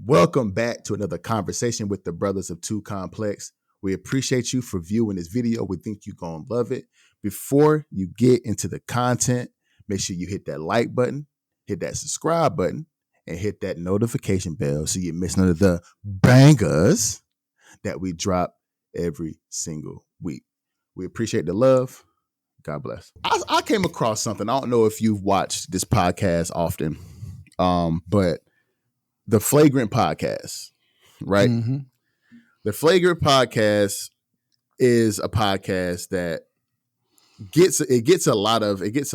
Welcome back to another conversation with the brothers of Too Complex. We appreciate you for viewing this video. We think you're going to love it. Before you get into the content, make sure you hit that like button, hit that subscribe button, and hit that notification bell so you miss none of the bangers that we drop every single week. We appreciate the love. God bless. I came across something. I don't know if you've watched this podcast often, but the Flagrant podcast, right? Mm-hmm. The Flagrant podcast is a podcast that gets a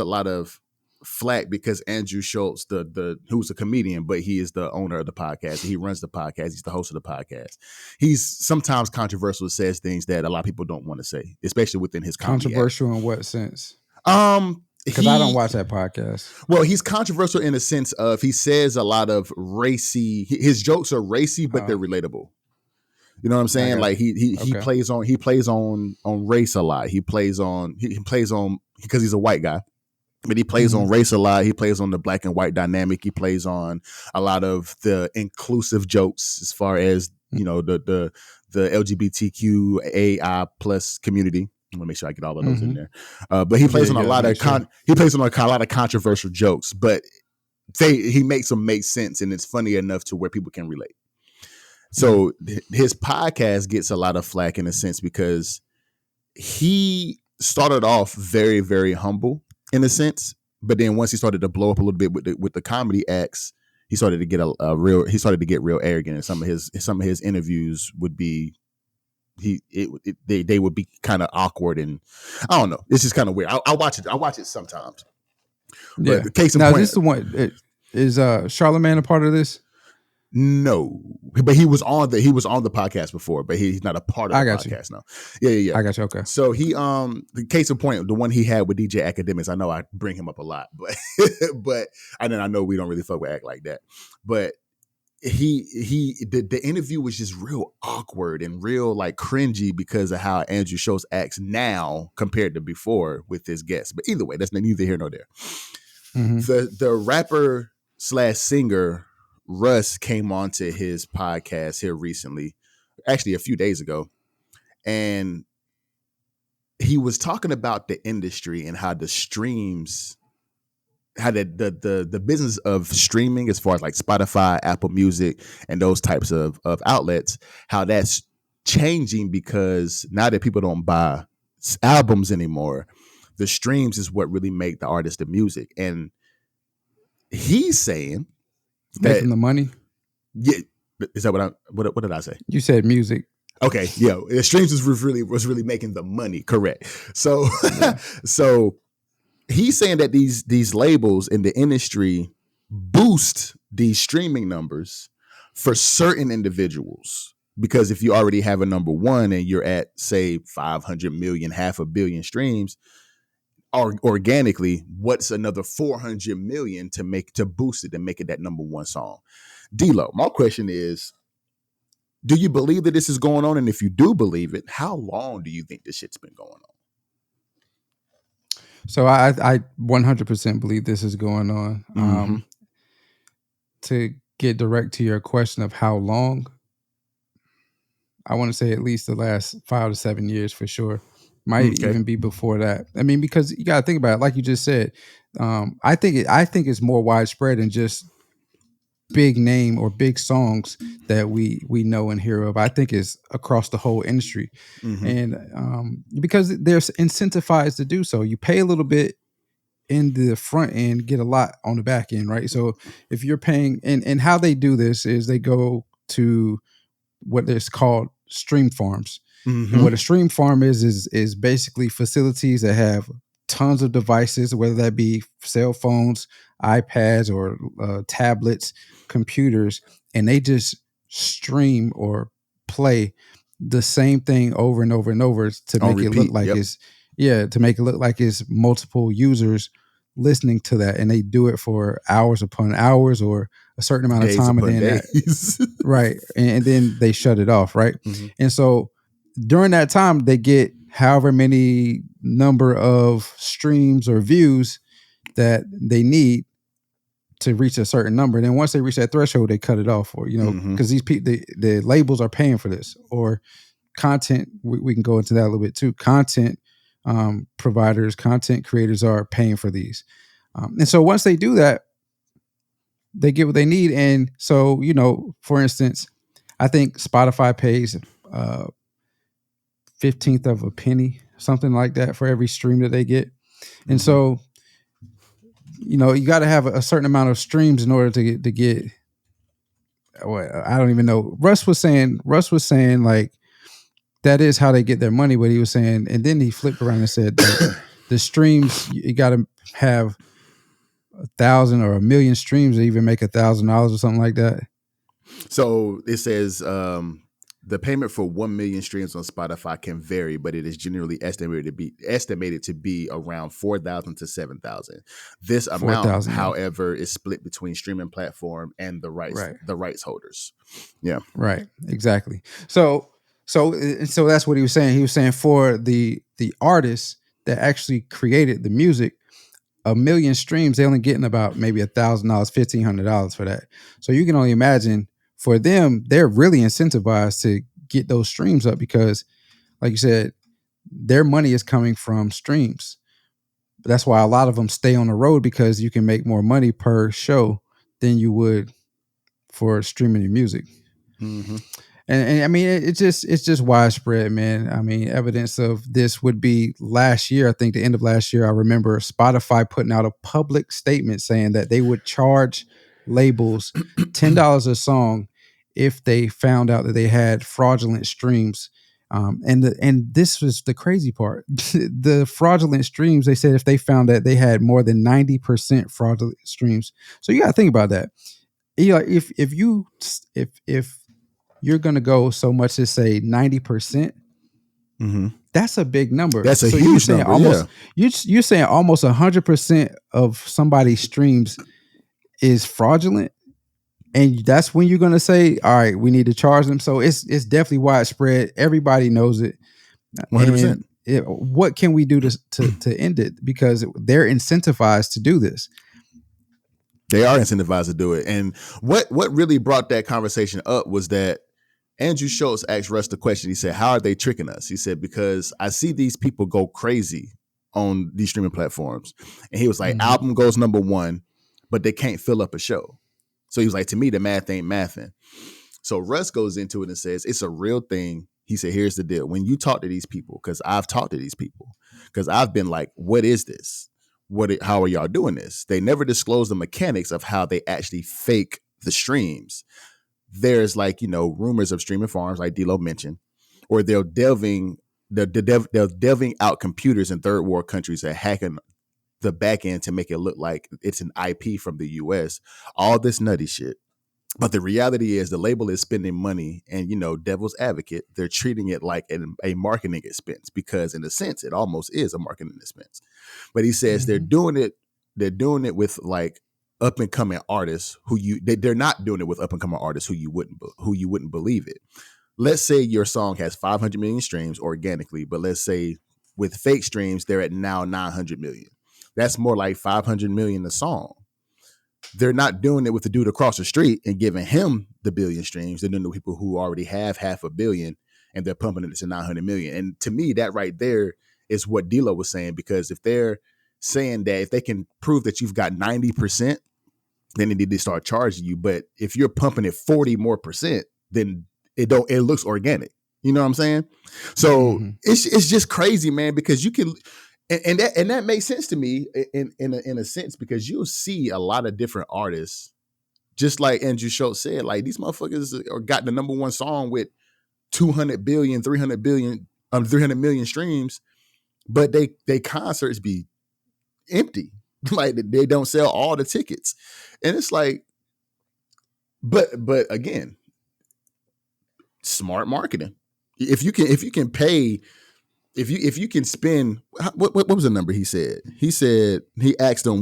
lot of flack because Andrew Schulz, who's a comedian, but he is the owner of the podcast. He runs the podcast. He's the host of the podcast. He's sometimes controversial, says things that a lot of people don't want to say, especially within his comedy Controversial act. in what sense? Because I don't watch that podcast. Well, he's controversial in the sense of he says a lot of racy. His jokes are racy, but they're relatable. You know what I'm saying? Like he plays on race a lot. He plays on because he's a white guy, but he plays on race a lot. He plays on the black and white dynamic. He plays on a lot of the inclusive jokes as far as the LGBTQAI plus community. I'm gonna make sure I get all of those in there. But he plays on a lot of he plays on a lot of controversial jokes, but he makes them make sense, and it's funny enough to where people can relate. So his podcast gets a lot of flack in a sense because he started off very, very humble in a sense, but then once he started to blow up a little bit with the comedy acts, he started to get real arrogant, and some of his interviews would be. They would be kind of awkward, and I don't know. It's just kind of weird. I watch it sometimes. Yeah. But the case in now, point, is this the one? Is Charlamagne a part of this? No, but he was on the podcast before, but he's not a part of the podcast now. Yeah. I got you. Okay. So he the case in point, the one he had with DJ Academics. I know I bring him up a lot, but I know we don't really fuck with act like that, but. The interview was just real awkward and real like cringy because of how Andrew Schulz acts now compared to before with his guests. But either way, that's neither here nor there. The rapper / singer Russ came onto his podcast here recently, actually a few days ago, and he was talking about the industry and how the streams. How the business of streaming, as far as like Spotify, Apple Music, and those types of outlets, how that's changing because now that people don't buy albums anymore, the streams is what really make the artist the music. And he's saying making the money. Yeah, is that what did I say? You said music. Okay, yeah, the streams was really making the money. Correct. So so. He's saying that these labels in the industry boost these streaming numbers for certain individuals, because if you already have a number one and you're at, say, 500 million, 500 million streams, organically, what's another 400 million to boost it and make it that number one song? D-Lo, my question is, do you believe that this is going on? And if you do believe it, how long do you think this shit's been going on? So I 100% believe this is going on. To get direct to your question of how long, I want to say at least the last 5 to 7 years for sure. Might even be before that. I mean, because you got to think about it, like you just said. I think it's more widespread than just big name or big songs that we know and hear of. I think it's across the whole industry, and because they're incentivized to do so. You pay a little bit in the front end, get a lot on the back end, right? So if you're paying, and how they do this is they go to what is called stream farms, and what a stream farm is basically facilities that have tons of devices, whether that be cell phones, iPads, or tablets, computers, and they just stream or play the same thing over and over and over to make it look like it's multiple users listening to that, and they do it for hours upon hours or a certain amount of time, and then right, and then they shut it off, right? And so during that time, they get however many number of streams or views that they need to reach a certain number. And then once they reach that threshold, they cut it off, or because these people, the labels are paying for this, or content. We can go into that a little bit too. Content providers, content creators are paying for these, and so once they do that, they get what they need. And so for instance, I think Spotify pays 15th of a penny, something like that, for every stream that they get. And so you got to have a certain amount of streams in order to get. Well, I don't even know. Russ was saying like that is how they get their money. What he was saying, and then he flipped around and said the streams, you got to have 1,000 or 1,000,000 streams to even make $1,000 or something like that. So it says the payment for 1,000,000 streams on Spotify can vary, but it is generally estimated to be around 4,000 to 7,000. This amount, 4,000, however, is split between streaming platform and the rights holders. Yeah, right, exactly. So that's what he was saying. He was saying for the artists that actually created the music, 1,000,000 streams, they only getting about maybe $1,000, $1,500 for that. So you can only imagine for them, they're really incentivized to get those streams up because, like you said, their money is coming from streams. But that's why a lot of them stay on the road, because you can make more money per show than you would for streaming your music. Mm-hmm. And I mean, it's just widespread, man. I mean, evidence of this would be last year. I think the end of last year, I remember Spotify putting out a public statement saying that they would charge labels $10 a song if they found out that they had fraudulent streams. And this was the crazy part. The fraudulent streams, they said if they found that they had more than 90% fraudulent streams. So you got to think about that. If you're going to go so much as say 90%, that's a big number. That's a huge number. You're saying almost 100% of somebody's streams is fraudulent. And that's when you're going to say, all right, we need to charge them. So it's definitely widespread. Everybody knows it. 100%. What can we do to end it? Because they're incentivized to do this. They are incentivized to do it. And what really brought that conversation up was that Andrew Schulz asked Russ the question. He said, how are they tricking us? He said, because I see these people go crazy on these streaming platforms. And he was like, album goes number 1, but they can't fill up a show. So he was like, to me, the math ain't mathing. So Russ goes into it and says, it's a real thing. He said, here's the deal. When you talk to these people, because I've talked to these people, because I've been like, what is this? How are y'all doing this? They never disclose the mechanics of how they actually fake the streams. There's rumors of streaming farms, like D-Lo mentioned, or they're delving out computers in third world countries and hacking the back end to make it look like it's an IP from the US, all this nutty shit. But the reality is the label is spending money, and devil's advocate, they're treating it like a marketing expense, because in a sense it almost is a marketing expense. But he says they're doing it with like up and coming artists they're not doing it with up and coming artists who you wouldn't believe it. Let's say your song has 500 million streams organically, but let's say with fake streams they're at now 900 million. That's more like 500 million a song. They're not doing it with the dude across the street and giving him the billion streams. They're doing it with people who already have 500 million and they're pumping it to 900 million. And to me, that right there is what D-Lo was saying, because if they're saying that if they can prove that you've got 90%, then they need to start charging you. But if you're pumping it 40 more percent, then it looks organic. You know what I'm saying? So it's just crazy, man, because you can. And that makes sense to me in a sense, because you'll see a lot of different artists, just like Andrew Schulz said, like these motherfuckers got the number 1 song with 200 billion, 300 billion, 300 million streams, but they concerts be empty. Like they don't sell all the tickets. And it's like, but again, smart marketing. If you can pay, if you can spend, what was the number he said? He said, he asked them,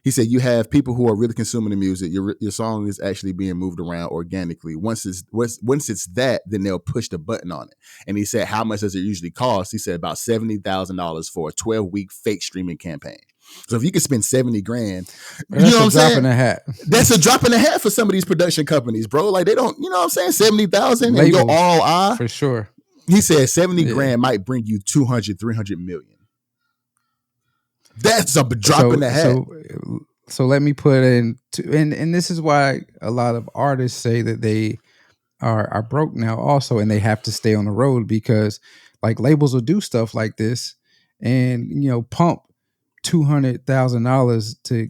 he said, you have people who are really consuming the music. Your song is actually being moved around organically. Once it's that, then they'll push the button on it. And he said, how much does it usually cost? He said about $70,000 for a 12-week fake streaming campaign. So if you could spend 70 grand, that's you know what I'm a drop saying? in a hat. That's a drop in a hat for some of these production companies, bro. Like they don't, you know what I'm saying? 70,000 and you're all eye. For sure. He said 70 grand might bring you 200, 300 million. That's a drop in the hat. So let me put in, and this is why a lot of artists say that they are broke now also, and they have to stay on the road because like labels will do stuff like this and, you know, pump $200,000 to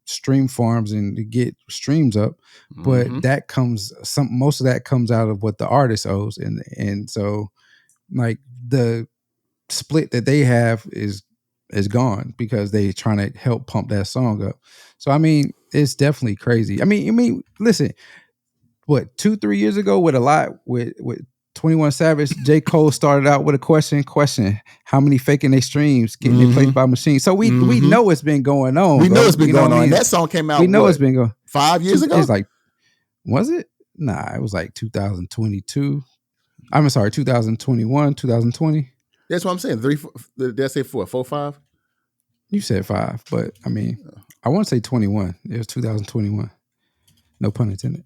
stream farms and to get streams up. But that comes, most of that comes out of what the artist owes. And so like the split that they have is gone because they trying to help pump that song up. So I mean, it's definitely crazy. I mean, listen, what 2-3 years ago with 21 Savage, J. Cole started out with a question, how many faking they streams getting they played by machines. So we know it's been going on. We know it's been going on. That song came out. We know it's been going 5 years ago. It's like, was it? Nah, it was like 2022. I'm sorry, 2021, 2020. That's what I'm saying. Did I say 4, 5? You said 5, but I mean, I want to say 21. It was 2021. No pun intended.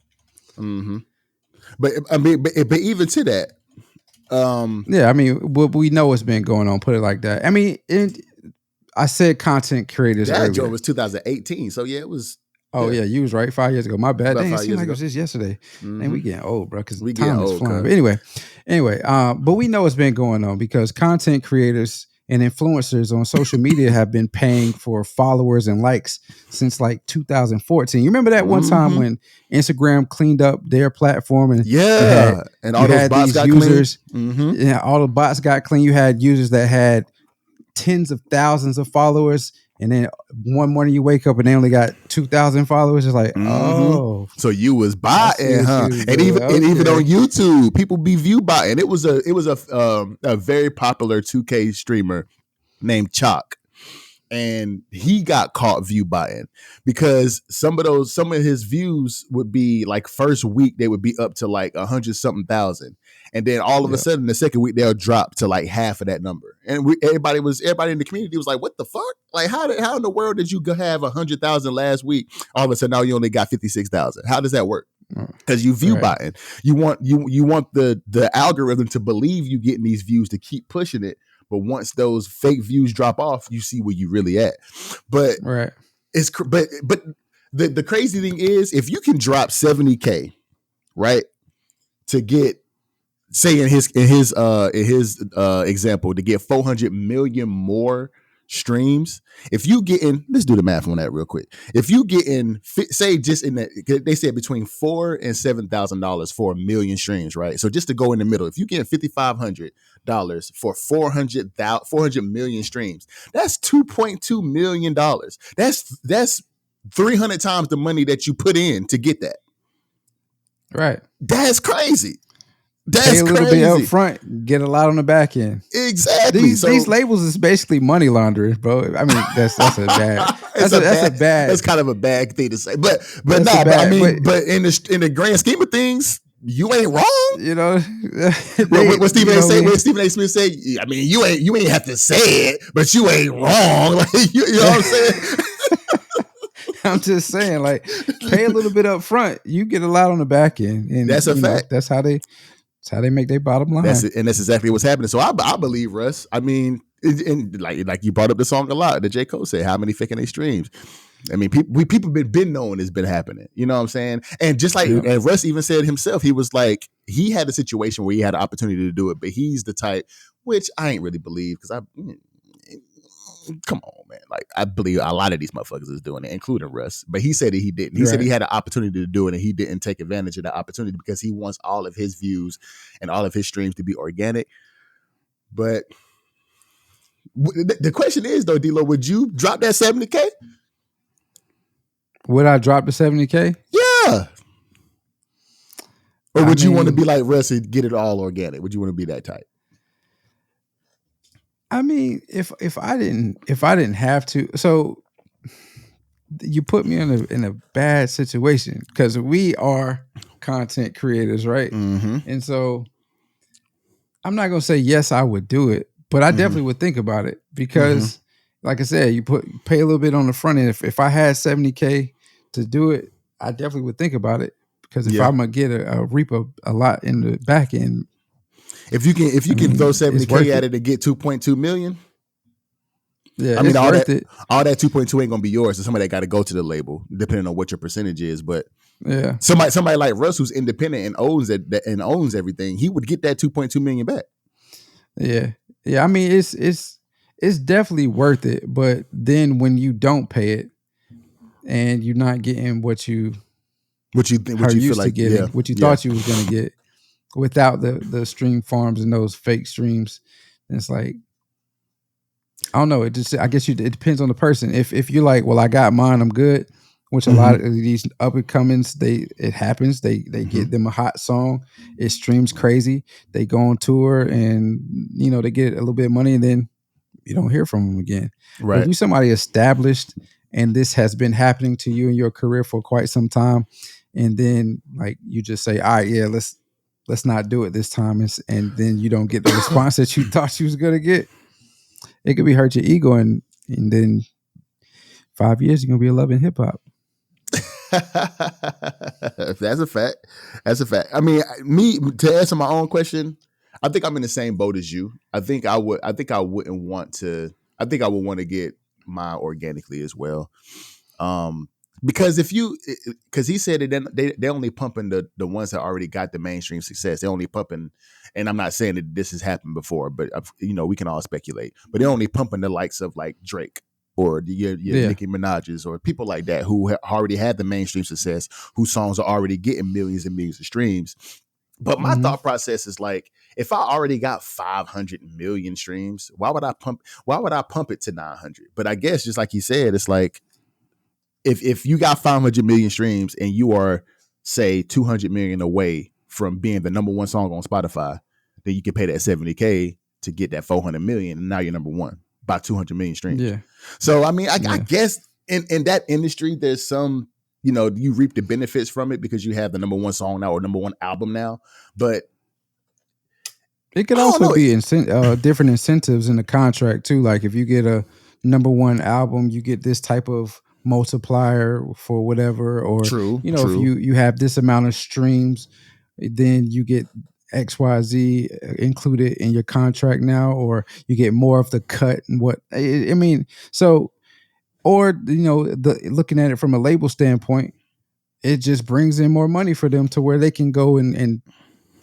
But I mean, but even to that, yeah, I mean, we know what's been going on. Put it like that. I mean, I said content creators. That joke was 2018, so yeah, it was. Oh yeah, you was right. 5 years ago. My bad. Dang, it seemed like it was just yesterday. And we getting old, bro. Because time is flying. But anyway, but we know what's been going on because content creators and influencers on social media have been paying for followers and likes since like 2014. You remember that one time when Instagram cleaned up their platform and and all those bots got users. Yeah, all the bots got clean. You had users that had tens of thousands of followers. And then one morning you wake up and they only got 2,000 followers. It's like, oh, so you was botting, huh? And even on YouTube, people be view botting. It was a very popular 2K streamer named Chalk, and he got caught view botting because some of his views would be like first week they would be up to like 100-something thousand, and then all of a sudden the second week they'll drop to like half of that number. And everybody in the community was like, "What the fuck? Like how in the world did you have 100,000 last week? All of a sudden now you only got 56,000. How does that work?" Because you view botting. You want the algorithm to believe you getting these views to keep pushing it. But once those fake views drop off, you see where you really at. But it's but the crazy thing is, if you can drop 70K, right, to get, say in his example, to get 400 million more streams, if you getting, let's do the math on that real quick. If you getting, say just in that, they said between $4,000 and $7,000 for a million streams, right? So just to go in the middle, if you getting $5,500 for 400 million streams, that's $2.2 million. That's 300 times the money that you put in to get that. Right. That's crazy. Pay a little bit up front, get a lot on the back end. Exactly. These labels is basically money laundering, bro. I mean, that's a bad. That's kind of a bad thing to say, but in the grand scheme of things, you ain't wrong. You know, what Stephen A. say? What Stephen A. Smith say? I mean, you ain't have to say it, but you ain't wrong. Like you know what I'm saying? I'm just saying, like, pay a little bit up front, you get a lot on the back end, and that's a fact. That's how they make their bottom line. That's exactly what's happening. So I believe Russ. I mean, and like you brought up the song a lot that J. Cole said, how many faking they streams? I mean, people been knowing it's been happening. You know what I'm saying? And just like and Russ even said himself, he was like, he had a situation where he had an opportunity to do it, but he's the type, which I ain't really believe because come on, man. Like, I believe a lot of these motherfuckers is doing it, including Russ. But he said that he didn't. He said he had an opportunity to do it, and he didn't take advantage of the opportunity because he wants all of his views and all of his streams to be organic. But the question is, though, D-Lo, would you drop that 70K? Would I drop the 70K? Yeah. Or would you want to be like Russ and get it all organic? Would you want to be that type? I mean, if I didn't have to, so you put me in a bad situation because we are content creators, right? And so I'm not gonna say yes, I would do it, but I definitely would think about it because like I said, you pay a little bit on the front end. If I had $70K to do it, I definitely would think about it, because if Yeah. I'm gonna get a reap a lot in the back end, If you can throw it's worth 70K at it. it and get 2.2 million, Yeah, I mean it's worth it. all that 2.2 ain't gonna be yours. So somebody got to go to the label, depending on what your percentage is. But Yeah, somebody like Russ, who's independent and owns it and owns everything, he would get that 2.2 million back. yeah, yeah. I mean, it's definitely worth it. But then when you don't pay it and you're not getting what you What you think? are What you feel used to like? Yeah, getting, what you yeah. thought you was gonna get without the stream farms and those fake streams, it's like, I don't know. It just, I guess it depends on the person. If you're like, well, I got mine, I'm good. Which a lot of these up and comings, it happens. They get them a hot song, it streams crazy. They go on tour, and they get a little bit of money, and then you don't hear from them again. But if Right. you somebody established, and this has been happening to you in your career for quite some time, and then like you just say, all right, yeah, let's not do it this time, and then you don't get the response that you thought you was gonna get, it could be hurt your ego, and then 5 years you're gonna be loving hip hop. That's a fact. That's a fact. I mean, me to answer my own question, I think I'm in the same boat as you. I think I would. I think I wouldn't want to. I think I would want to get mine organically as well. Because because he said that they only pumping the ones that already got the mainstream success. They only pumping, and I'm not saying that this has happened before, but we can all speculate. But they're only pumping the likes of like Drake or your Yeah. Nicki Minaj's or people like that who already had the mainstream success, whose songs are already getting millions and millions of streams. But my Mm-hmm. thought process is like, if I already got 500 million streams, why would I pump it to 900? But I guess just like you said, it's like, if you got 500 million streams and you are, say, 200 million away from being the number one song on Spotify, then you can pay that 70K to get that 400 million, and now you're number one by 200 million streams. Yeah. So I mean, I Yeah. guess in that industry, there's some, you reap the benefits from it because you have the number one song now or number one album now. But It could I don't also know. be different incentives in the contract too. Like if you get a number one album, you get this type of multiplier for whatever, or True, if true. you have this amount of streams, then you get XYZ included in your contract now, or you get more of the cut and what I mean. So, or looking at it from a label standpoint, it just brings in more money for them to where they can go and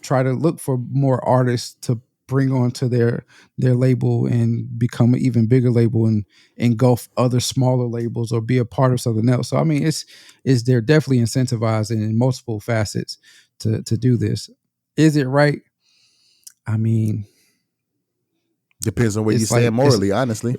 try to look for more artists to bring onto their label and become an even bigger label and engulf other smaller labels or be a part of something else. So I mean, they're definitely incentivized in multiple facets to do this. Is it right? I mean, Depends on where you it's like stand morally, honestly.